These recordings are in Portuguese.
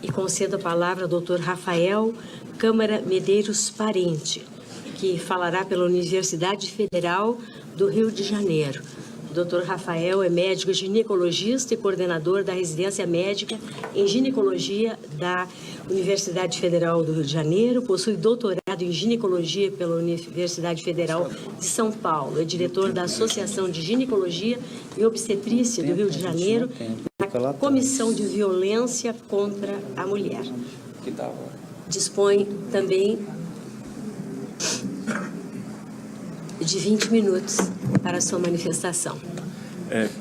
e concedo a palavra ao doutor Rafael Câmara Medeiros Parente, que falará pela Universidade Federal do Rio de Janeiro. O doutor Rafael é médico ginecologista e coordenador da residência médica em ginecologia da Universidade Federal do Rio de Janeiro, possui doutorado em ginecologia pela Universidade Federal de São Paulo, é diretor da Associação de Ginecologia e Obstetrícia do Rio de Janeiro, na Comissão de Violência contra a Mulher. Dispõe também de 20 minutos para a sua manifestação.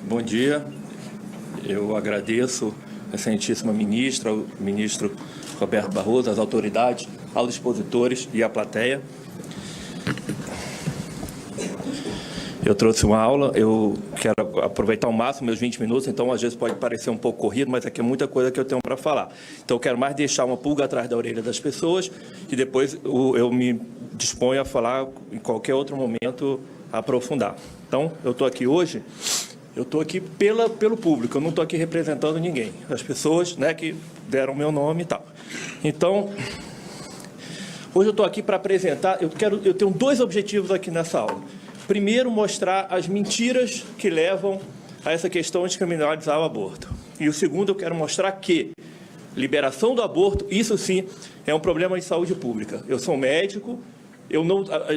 Bom dia. Eu agradeço a excelentíssima ministra, o ministro Roberto Barroso, as autoridades, aos expositores e à plateia. Eu trouxe uma aula, eu quero aproveitar ao máximo meus 20 minutos, então às vezes pode parecer um pouco corrido, mas aqui é muita coisa que eu tenho para falar. Então eu quero mais deixar uma pulga atrás da orelha das pessoas e depois eu me disponho a falar em qualquer outro momento, a aprofundar. Então, eu estou aqui hoje, eu estou aqui pelo público, eu não estou aqui representando ninguém. As pessoas, né, que deram meu nome e tal. Então, hoje eu estou aqui para apresentar, eu tenho dois objetivos aqui nessa aula. Primeiro, mostrar as mentiras que levam a essa questão de criminalizar o aborto. E o segundo, eu quero mostrar que liberação do aborto, isso sim, é um problema de saúde pública. Eu sou médico,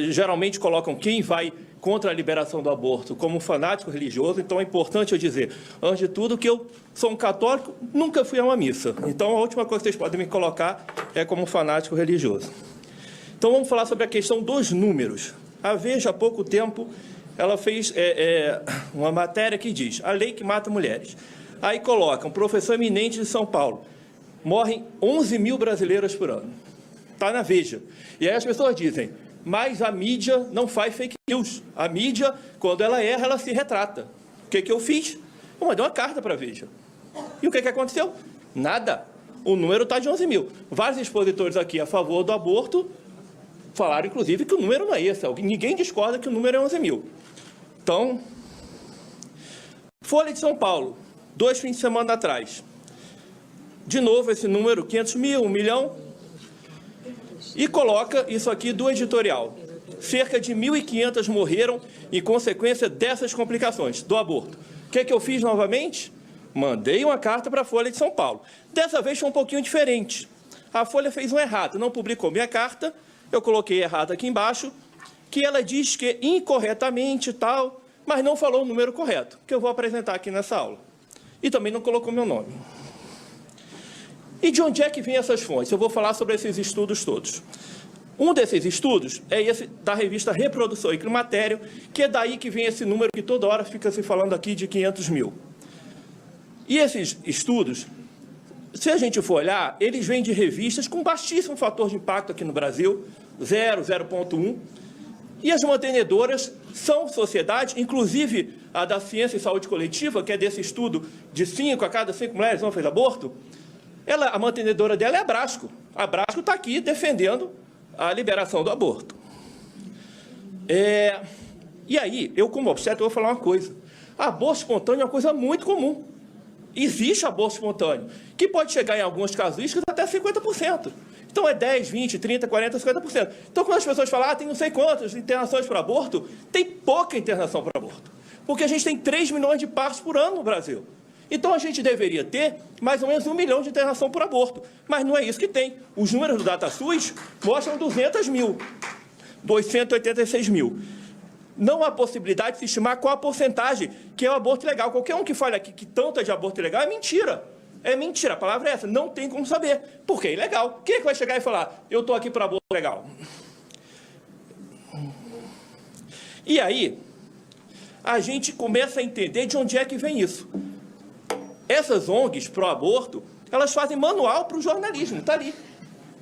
geralmente colocam quem vai contra a liberação do aborto como um fanático religioso, então é importante eu dizer, antes de tudo, que eu sou um católico, nunca fui a uma missa. Então, a última coisa que vocês podem me colocar é como um fanático religioso. Então, vamos falar sobre a questão dos números. A Veja, há pouco tempo, ela fez uma matéria que diz a lei que mata mulheres. Aí coloca um professor eminente de São Paulo, morrem 11 mil brasileiras por ano. Está na Veja. E aí as pessoas dizem, mas a mídia não faz fake news. A mídia, quando ela erra, ela se retrata. O que eu fiz? Eu mandei uma carta para a Veja. E o que aconteceu? Nada. O número está de 11 mil. Vários expositores aqui a favor do aborto falaram, inclusive, que o número não é esse. Ninguém discorda que o número é 11 mil. Então, Folha de São Paulo, 2 fins de semana atrás. De novo, esse número, 500 mil, 1 milhão. E coloca isso aqui do editorial. Cerca de 1.500 morreram em consequência dessas complicações do aborto. O que eu fiz novamente? Mandei uma carta para a Folha de São Paulo. Dessa vez foi um pouquinho diferente. A Folha fez um errado, não publicou minha carta, eu coloquei errado aqui embaixo, que ela diz que incorretamente e tal, mas não falou o número correto, que eu vou apresentar aqui nessa aula. E também não colocou meu nome. E de onde é que vêm essas fontes? Eu vou falar sobre esses estudos todos. Um desses estudos é esse da revista Reprodução e Climatério, que é daí que vem esse número que toda hora fica se falando aqui de 500 mil. E esses estudos, se a gente for olhar, eles vêm de revistas com baixíssimo fator de impacto aqui no Brasil, 0,1. E as mantenedoras são sociedades, inclusive a da Ciência e Saúde Coletiva, que é desse estudo de 5 a cada 5 mulheres não fez aborto, a mantenedora dela é a Brasco. A Brasco está aqui defendendo a liberação do aborto. E aí, eu como obstetra vou falar uma coisa. Aborto espontâneo é uma coisa muito comum. Existe aborto espontâneo, que pode chegar em algumas casuísticas até 50%. Então é 10, 20, 30, 40, 50%. Então quando as pessoas falam, tem não sei quantas internações para aborto, tem pouca internação para aborto. Porque a gente tem 3 milhões de partos por ano no Brasil. Então, a gente deveria ter mais ou menos 1 milhão de internação por aborto. Mas não é isso que tem. Os números do DataSUS mostram 200 mil, 286 mil. Não há possibilidade de se estimar qual a porcentagem que é o aborto ilegal. Qualquer um que fale aqui que tanto é de aborto ilegal é mentira. É mentira, a palavra é essa. Não tem como saber, porque é ilegal. Quem é que vai chegar e falar, eu estou aqui para aborto legal? E aí, a gente começa a entender de onde é que vem isso. Essas ONGs pró-aborto, elas fazem manual para o jornalismo, está ali.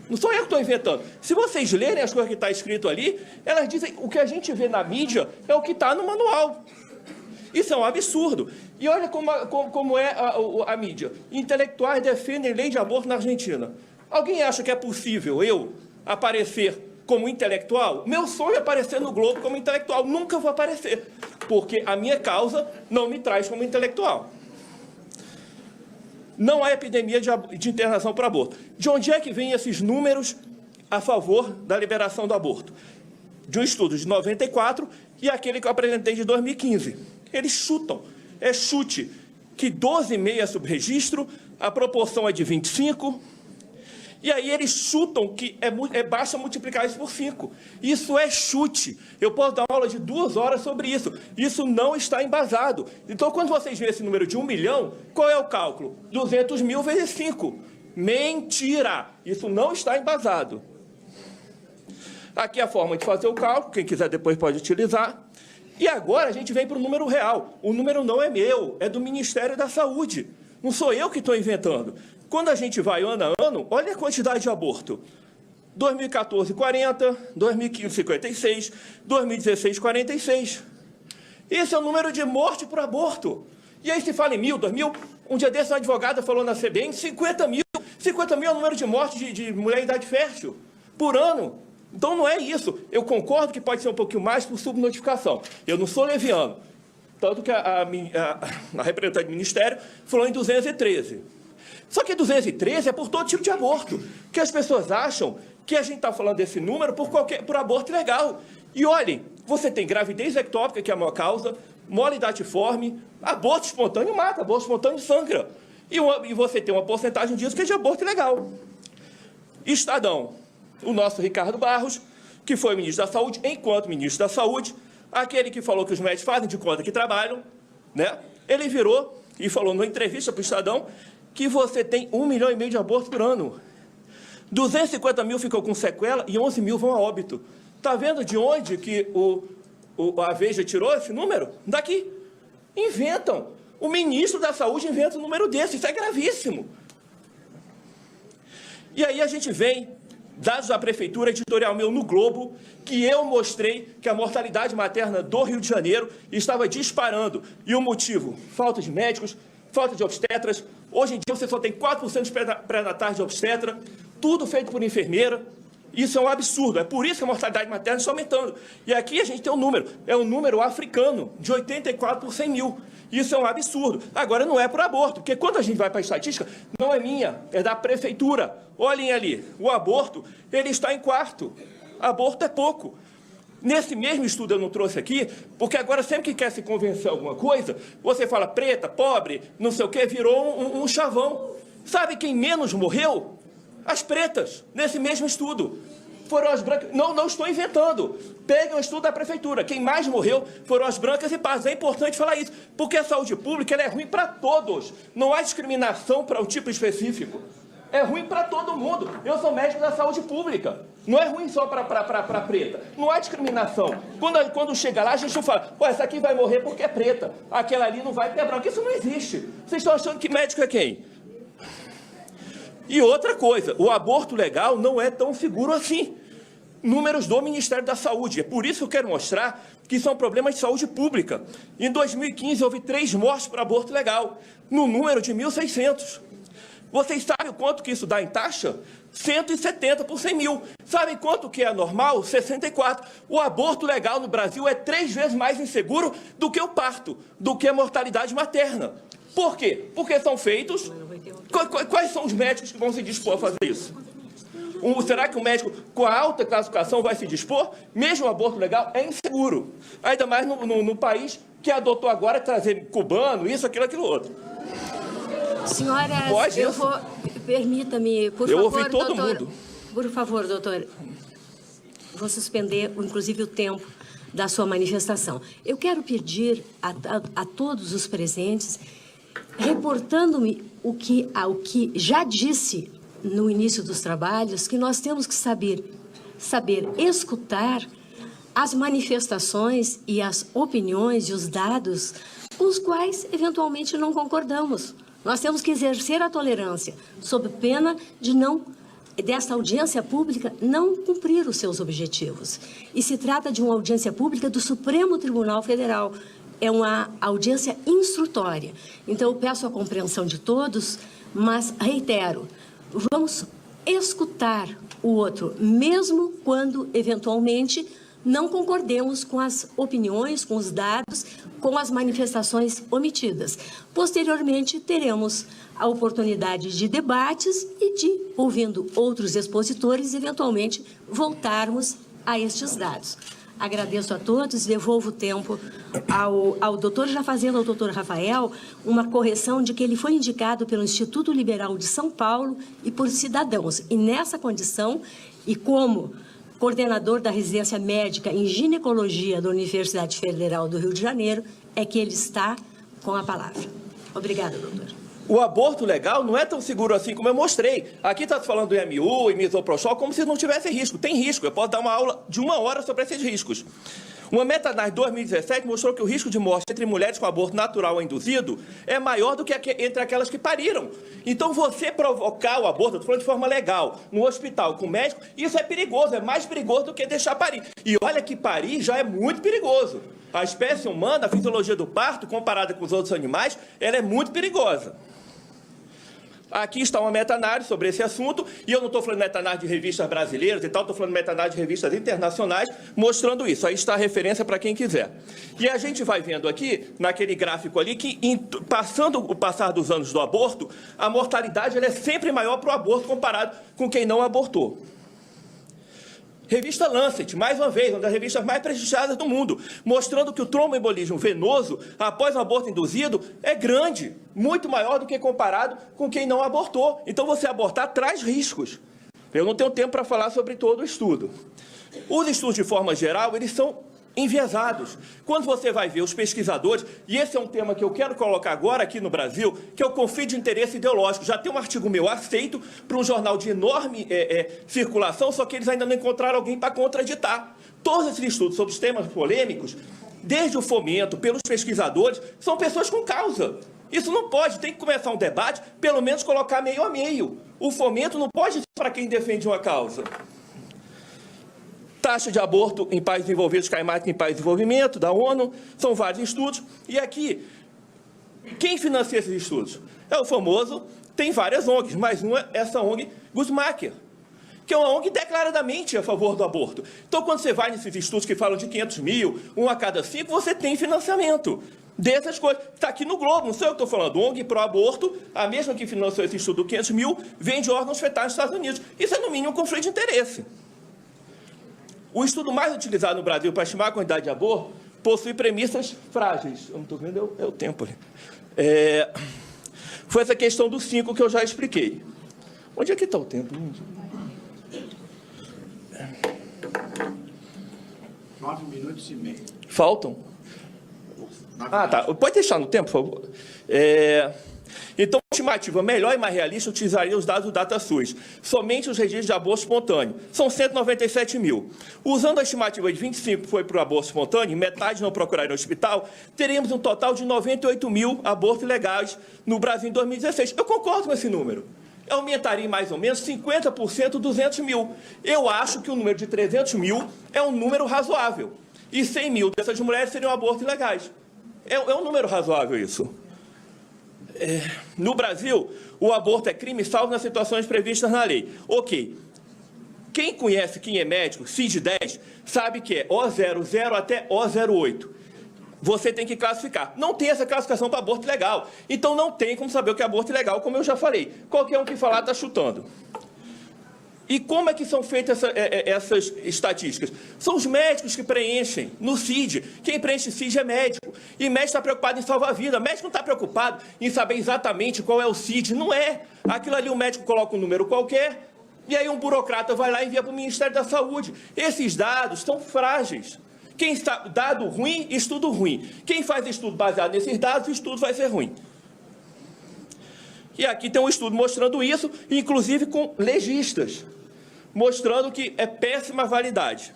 Não sou eu que estou inventando. Se vocês lerem as coisas que está escrito ali, elas dizem o que a gente vê na mídia é o que está no manual. Isso é um absurdo. E olha como é a mídia. Intelectuais defendem lei de aborto na Argentina. Alguém acha que é possível eu aparecer como intelectual? Meu sonho é aparecer no Globo como intelectual. Nunca vou aparecer, porque a minha causa não me traz como intelectual. não há epidemia de internação para aborto. De onde é que vêm esses números a favor da liberação do aborto? De um estudo de 94 e aquele que eu apresentei de 2015. Eles chutam, é chute, que 12,5 é subregistro, a proporção é de 25, e aí eles chutam que basta multiplicar isso por 5. Isso é chute. Eu posso dar uma aula de 2 horas sobre isso. Isso não está embasado. Então, quando vocês veem esse número de 1 milhão, qual é o cálculo? 200 mil vezes 5. Mentira! Isso não está embasado. Aqui é a forma de fazer o cálculo, quem quiser depois pode utilizar. E agora a gente vem para o número real. O número não é meu, é do Ministério da Saúde. Não sou eu que estou inventando. Quando a gente vai ano a ano, olha a quantidade de aborto. 2014, 40, 2015, 56, 2016, 46. Esse é o número de morte por aborto. E aí se fala em 1.000, 2.000. Um dia desse, uma advogada falou na CBN, 50 mil. 50 mil é o número de morte de mulher em idade fértil por ano. Então não é isso. Eu concordo que pode ser um pouquinho mais por subnotificação. Eu não sou leviano. Tanto que a representante do Ministério falou em 213. Só que 213 é por todo tipo de aborto. Que as pessoas acham que a gente está falando desse número por aborto ilegal. E olhem, você tem gravidez ectópica, que é a maior causa, mole datiforme, aborto espontâneo mata, aborto espontâneo sangra. E você tem uma porcentagem disso que é de aborto ilegal. Estadão, o nosso Ricardo Barros, que foi ministro da Saúde, enquanto ministro da Saúde, aquele que falou que os médicos fazem de conta que trabalham, né? Ele virou e falou numa entrevista para o Estadão que você tem 1,5 milhão de abortos por ano. 250 mil ficou com sequela e 11 mil vão a óbito. Está vendo de onde que a Veja tirou esse número? Daqui. Inventam. O ministro da Saúde inventa um número desse. Isso é gravíssimo. E aí a gente vem, dados da Prefeitura, editorial meu no Globo, que eu mostrei que a mortalidade materna do Rio de Janeiro estava disparando. E o motivo? Falta de médicos, falta de obstetras. Hoje em dia você só tem 4% de pré-natais de obstetra, tudo feito por enfermeira. Isso é um absurdo. É por isso que a mortalidade materna está aumentando. E aqui a gente tem um número, é um número africano, de 84 por 100 mil. Isso é um absurdo. Agora, não é por aborto, porque quando a gente vai para a estatística, não é minha, é da Prefeitura. Olhem ali, o aborto, ele está em quarto. Aborto é pouco. Nesse mesmo estudo eu não trouxe aqui, porque agora sempre que quer se convencer alguma coisa, você fala preta, pobre, não sei o quê, virou um chavão. Sabe quem menos morreu? As pretas, nesse mesmo estudo. Foram as brancas. Não estou inventando. Peguem o estudo da Prefeitura. Quem mais morreu foram as brancas e pardas. É importante falar isso, porque a saúde pública ela é ruim para todos. Não há discriminação para um tipo específico. É ruim para todo mundo. Eu sou médico da saúde pública. Não é ruim só para preta. Não há discriminação. Quando chega lá, a gente não fala, pô, essa aqui vai morrer porque é preta. Aquela ali não vai porque é branca. Isso não existe. Vocês estão achando que médico é quem? E outra coisa, o aborto legal não é tão seguro assim. Números do Ministério da Saúde. É por isso que eu quero mostrar que são problemas de saúde pública. Em 2015, houve 3 mortes por aborto legal, no número de 1.600. Vocês sabem o quanto que isso dá em taxa? 170 por 100 mil. Sabem quanto que é normal? 64. O aborto legal no Brasil é 3 vezes mais inseguro do que o parto, do que a mortalidade materna. Por quê? Porque são feitos... Quais são os médicos que vão se dispor a fazer isso? Será que o médico com a alta classificação vai se dispor? Mesmo o aborto legal é inseguro. Ainda mais no país que adotou agora trazer cubano, isso, aquilo, outro. Senhora, permita-me, por favor, eu ouvi todo doutor, mundo. Por favor, doutor, vou suspender, inclusive, o tempo da sua manifestação. Eu quero pedir a todos os presentes, reportando-me o que já disse no início dos trabalhos, que nós temos que saber escutar as manifestações e as opiniões e os dados com os quais, eventualmente, não concordamos. Nós temos que exercer a tolerância, sob pena dessa audiência pública não cumprir os seus objetivos. E se trata de uma audiência pública do Supremo Tribunal Federal. É uma audiência instrutória. Então, eu peço a compreensão de todos, mas reitero, vamos escutar o outro, mesmo quando, eventualmente, não concordemos com as opiniões, com os dados, com as manifestações omitidas. Posteriormente, teremos a oportunidade de debates e de, ouvindo outros expositores, eventualmente voltarmos a estes dados. Agradeço a todos, devolvo o tempo ao doutor, já fazendo ao doutor Rafael uma correção de que ele foi indicado pelo Instituto Liberal de São Paulo e por cidadãos. E nessa condição, e como coordenador da residência médica em ginecologia da Universidade Federal do Rio de Janeiro, é que ele está com a palavra. Obrigada, doutor. O aborto legal não é tão seguro assim como eu mostrei. Aqui está falando do IMU e misoprostol como se não tivesse risco. Tem risco. Eu posso dar uma aula de 1 hora sobre esses riscos. Uma meta-análise de 2017 mostrou que o risco de morte entre mulheres com aborto natural ou induzido é maior do que entre aquelas que pariram. Então, você provocar o aborto, estou falando de forma legal, no hospital com médico, isso é perigoso, é mais perigoso do que deixar parir. E olha que parir já é muito perigoso. A espécie humana, a fisiologia do parto, comparada com os outros animais, ela é muito perigosa. Aqui está uma meta-análise sobre esse assunto, e eu não estou falando meta-análise de revistas brasileiras e tal, estou falando meta-análise de revistas internacionais, mostrando isso. Aí está a referência para quem quiser. E a gente vai vendo aqui, naquele gráfico ali, que passando o passar dos anos do aborto, a mortalidade ela é sempre maior para o aborto comparado com quem não abortou. Revista Lancet, mais uma vez, uma das revistas mais prestigiadas do mundo, mostrando que o tromboembolismo venoso, após o aborto induzido, é grande, muito maior do que comparado com quem não abortou. Então, você abortar traz riscos. Eu não tenho tempo para falar sobre todo o estudo. Os estudos, de forma geral, eles são enviesados. Quando você vai ver os pesquisadores, e esse é um tema que eu quero colocar agora aqui no Brasil, que é o conflito de interesse ideológico. Já tem um artigo meu aceito para um jornal de enorme circulação, só que eles ainda não encontraram alguém para contraditar. Todos esses estudos sobre os temas polêmicos, desde o fomento, pelos pesquisadores, são pessoas com causa. Isso não pode, tem que começar um debate, pelo menos colocar meio a meio. O fomento não pode ser para quem defende uma causa. Taxa de aborto em países desenvolvidos cai mais que em países em desenvolvimento, da ONU, são vários estudos. E aqui, quem financia esses estudos? É o famoso, tem várias ONGs, mas uma é essa ONG Guttmacher, que é uma ONG declaradamente a favor do aborto. Então, quando você vai nesses estudos que falam de 500 mil, 1 a cada 5, você tem financiamento dessas coisas. Está aqui no Globo, não sei o que estou falando. ONG pró-aborto, a mesma que financiou esse estudo do 500 mil, vende órgãos fetais nos Estados Unidos. Isso é, no mínimo, um conflito de interesse. O estudo mais utilizado no Brasil para estimar a quantidade de aborto possui premissas frágeis. Eu não estou vendo, é o tempo ali. Foi essa questão do 5 que eu já expliquei. Onde é que está o tempo? 9 minutos e meio. Faltam? Ah, tá. Pode deixar no tempo, por favor. Então, a estimativa melhor e mais realista utilizaria os dados do DataSUS. Somente os registros de aborto espontâneo. São 197 mil. Usando a estimativa de 25 que foi para o aborto espontâneo, metade não procuraram no hospital, teríamos um total de 98 mil abortos ilegais no Brasil em 2016. Eu concordo com esse número. Aumentaria em mais ou menos 50%, 200 mil. Eu acho que o número de 300 mil é um número razoável. E 100 mil dessas mulheres seriam abortos ilegais. É um número razoável isso. No Brasil, o aborto é crime salvo nas situações previstas na lei. Ok. Quem conhece, quem é médico, CID-10, sabe que é O00 até O08. Você tem que classificar. Não tem essa classificação para aborto ilegal. Então, não tem como saber o que é aborto ilegal, como eu já falei. Qualquer um que falar está chutando. E como é que são feitas essas estatísticas? São os médicos que preenchem no CID. Quem preenche CID é médico. E médico está preocupado em salvar a vida. Médico não está preocupado em saber exatamente qual é o CID. Não é. Aquilo ali o médico coloca um número qualquer, e aí um burocrata vai lá e envia para o Ministério da Saúde. Esses dados estão frágeis. Quem está dado ruim, estudo ruim. Quem faz estudo baseado nesses dados, o estudo vai ser ruim. E aqui tem um estudo mostrando isso, inclusive com legistas, mostrando que é péssima validade.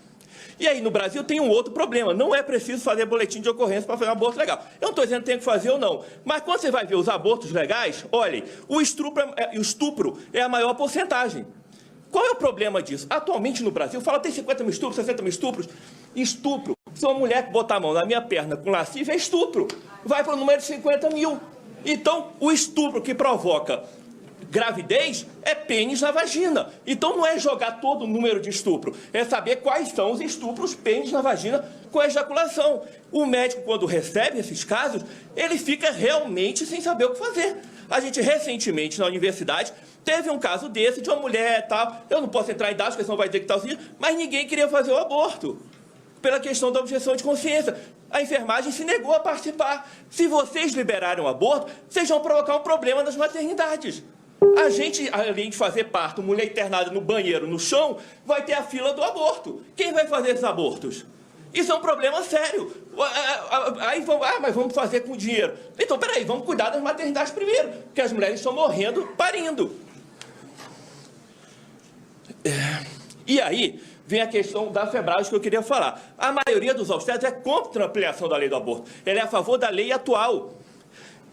E aí, no Brasil, tem um outro problema. Não é preciso fazer boletim de ocorrência para fazer um aborto legal. Eu não estou dizendo que tem que fazer ou não. Mas quando você vai ver os abortos legais, olhem, o estupro é a maior porcentagem. Qual é o problema disso? Atualmente, no Brasil, fala tem 50 mil estupros, 60 mil estupros. Estupro. Se uma mulher botar a mão na minha perna com lascívia, é estupro. Vai para o número de 50 mil. Então, o estupro que provoca Gravidez é pênis na vagina. Então não é jogar todo o número de estupro, é saber quais são os estupros pênis na vagina com ejaculação. O médico, quando recebe esses casos, ele fica realmente sem saber o que fazer. A gente, recentemente, na universidade, teve um caso desse, de uma mulher e tal. Eu não posso entrar em dados, porque senão vai dizer que está assim, mas ninguém queria fazer o aborto, pela questão da objeção de consciência. A enfermagem se negou a participar. Se vocês liberarem o aborto, vocês vão provocar um problema nas maternidades. A gente, além de fazer parto, mulher internada no banheiro, no chão, vai ter a fila do aborto. Quem vai fazer esses abortos? Isso é um problema sério. Aí vão, mas vamos fazer com dinheiro. Então, peraí, vamos cuidar das maternidades primeiro, porque as mulheres estão morrendo parindo. E aí vem a questão da Febrasgo que eu queria falar. A maioria dos obstetras é contra a ampliação da lei do aborto. Ela é a favor da lei atual.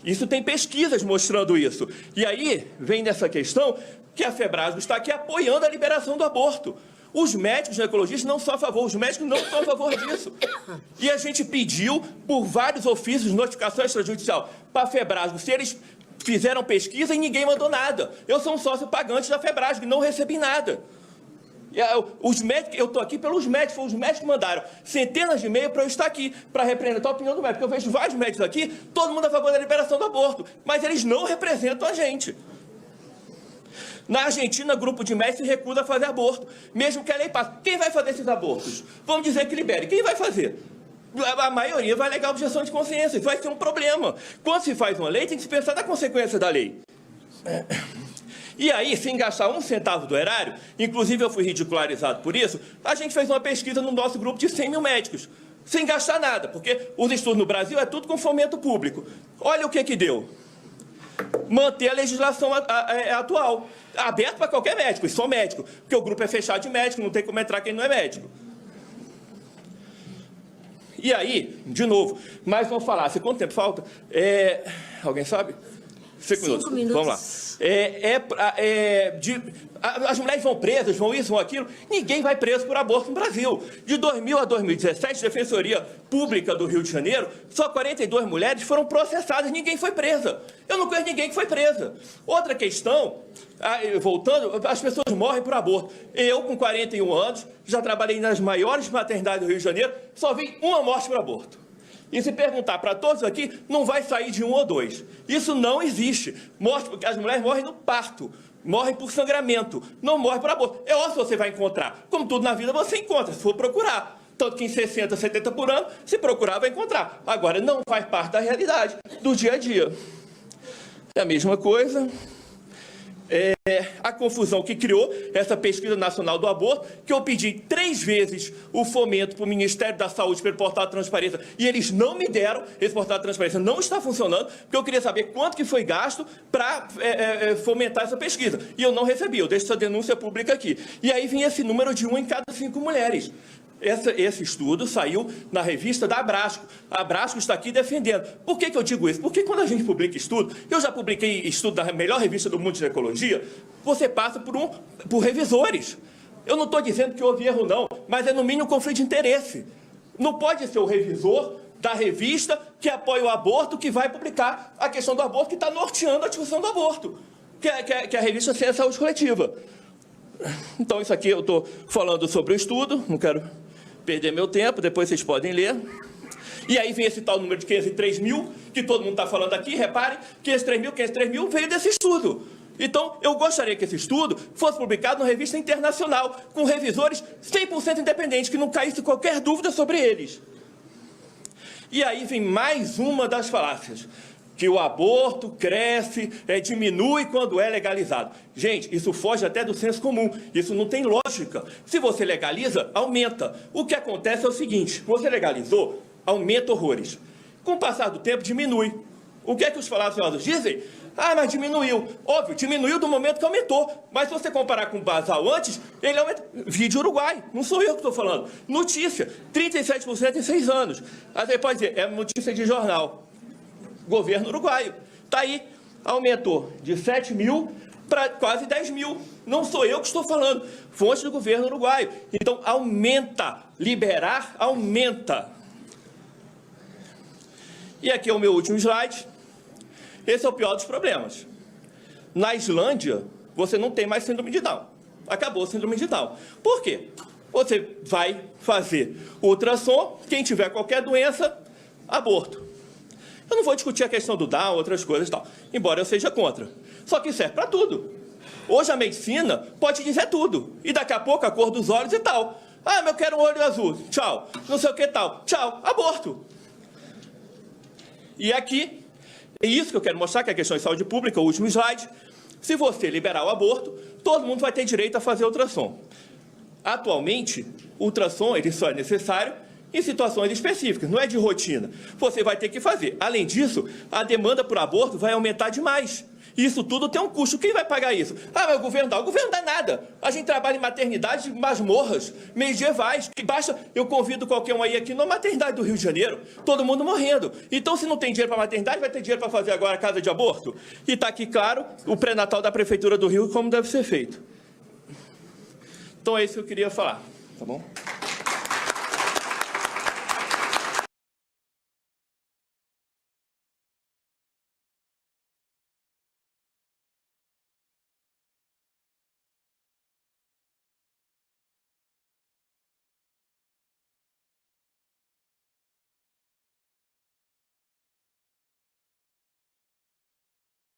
Isso tem pesquisas mostrando isso. E aí vem nessa questão que a Febrasgo está aqui apoiando a liberação do aborto. Os médicos ginecologistas não são a favor, os médicos não são a favor disso. E a gente pediu, por vários ofícios, notificação extrajudicial, para a Febrasgo, se eles fizeram pesquisa e ninguém mandou nada. Eu sou um sócio pagante da Febrasgo e não recebi nada. Os médicos, eu estou aqui pelos médicos, os médicos mandaram centenas de e-mails para eu estar aqui, para representar a opinião do médico. Eu vejo vários médicos aqui, todo mundo a favor da liberação do aborto, mas eles não representam a gente. Na Argentina, grupo de médicos se recusa a fazer aborto, mesmo que a lei passe. Quem vai fazer esses abortos? Vamos dizer que libere. Quem vai fazer? A maioria vai alegar objeção de consciência. Isso vai ser um problema. Quando se faz uma lei, tem que se pensar na consequência da lei. E aí, sem gastar um centavo do erário, inclusive eu fui ridicularizado por isso, a gente fez uma pesquisa no nosso grupo de 100 mil médicos, sem gastar nada, porque os estudos no Brasil é tudo com fomento público. Olha o que deu. Manter a legislação atual, aberto para qualquer médico, e só médico, porque o grupo é fechado de médico, não tem como entrar quem não é médico. E aí, de novo, mais uma falácia. Quanto tempo falta? Alguém sabe? 5 minutos. Vamos lá. As mulheres vão presas, vão isso, vão aquilo. Ninguém vai preso por aborto no Brasil. De 2000 a 2017, Defensoria Pública do Rio de Janeiro, só 42 mulheres foram processadas, ninguém foi presa. Eu não conheço ninguém que foi presa. Outra questão, voltando, as pessoas morrem por aborto. Eu, com 41 anos, já trabalhei nas maiores maternidades do Rio de Janeiro, só vi uma morte por aborto. E se perguntar para todos aqui, não vai sair de 1 ou 2. Isso não existe. Morte, porque as mulheres morrem no parto, morrem por sangramento, não morrem por aborto. É óbvio que você vai encontrar. Como tudo na vida, você encontra, se for procurar. Tanto que em 60, 70 por ano, se procurar, vai encontrar. Agora, não faz parte da realidade, do dia a dia. É a mesma coisa. A confusão que criou essa pesquisa nacional do aborto, que eu pedi 3 vezes o fomento para o Ministério da Saúde pelo portal de transparência, e eles não me deram. Esse portal de transparência não está funcionando, porque eu queria saber quanto que foi gasto para fomentar essa pesquisa. E eu não recebi, eu deixo essa denúncia pública aqui. E aí vinha esse número de 1 em cada 5 mulheres. Esse estudo saiu na revista da Abrasco. A Abrasco está aqui defendendo. Por que eu digo isso? Porque quando a gente publica estudo, eu já publiquei estudo da melhor revista do mundo de ginecologia, você passa por revisores. Eu não estou dizendo que houve erro, não, mas é no mínimo conflito de interesse. Não pode ser o revisor da revista que apoia o aborto que vai publicar a questão do aborto, que está norteando a discussão do aborto, que é a revista Ciência e Saúde Coletiva. Então, isso aqui eu estou falando sobre o estudo, não quero perder meu tempo, depois vocês podem ler. E aí vem esse tal número de 503 mil, que todo mundo está falando aqui, reparem, 503 mil veio desse estudo. Então, eu gostaria que esse estudo fosse publicado numa revista internacional, com revisores 100% independentes, que não caísse qualquer dúvida sobre eles. E aí vem mais uma das falácias, que o aborto cresce, diminui quando é legalizado. Gente, isso foge até do senso comum, isso não tem lógica. Se você legaliza, aumenta. O que acontece é o seguinte, você legalizou, aumenta horrores. Com o passar do tempo, diminui. O que é que os falaciosos dizem? Mas diminuiu. Óbvio, diminuiu do momento que aumentou. Mas se você comparar com o basal antes, ele aumenta. Vídeo Uruguai, não sou eu que estou falando. Notícia, 37% em 6 anos. Aí você pode dizer, é notícia de jornal. Governo uruguaio. Está aí, aumentou de 7 mil para quase 10 mil. Não sou eu que estou falando, fonte do governo uruguaio. Então, aumenta. Liberar, aumenta. E aqui é o meu último slide. Esse é o pior dos problemas. Na Islândia, você não tem mais síndrome de Down. Acabou a síndrome de Down. Por quê? Você vai fazer ultrassom, quem tiver qualquer doença, aborto. Eu não vou discutir a questão do Down, outras coisas e tal, embora eu seja contra. Só que serve para tudo. Hoje a medicina pode dizer tudo. E daqui a pouco a cor dos olhos e tal. Ah, mas eu quero um olho azul. Tchau. Não sei o que tal. Tchau. Aborto. E aqui, é isso que eu quero mostrar, que é a questão de saúde pública, o último slide. Se você liberar o aborto, todo mundo vai ter direito a fazer ultrassom. Atualmente, o ultrassom ele só é necessário em situações específicas, não é de rotina. Você vai ter que fazer. Além disso, a demanda por aborto vai aumentar demais. Isso tudo tem um custo. Quem vai pagar isso? Ah, mas o governo dá. O governo dá nada. A gente trabalha em maternidades masmorras, medievais, que basta... Eu convido qualquer um aí aqui na maternidade do Rio de Janeiro, todo mundo morrendo. Então, se não tem dinheiro para maternidade, vai ter dinheiro para fazer agora a casa de aborto? E está aqui, claro, o pré-natal da Prefeitura do Rio, como deve ser feito. Então, é isso que eu queria falar. Tá bom?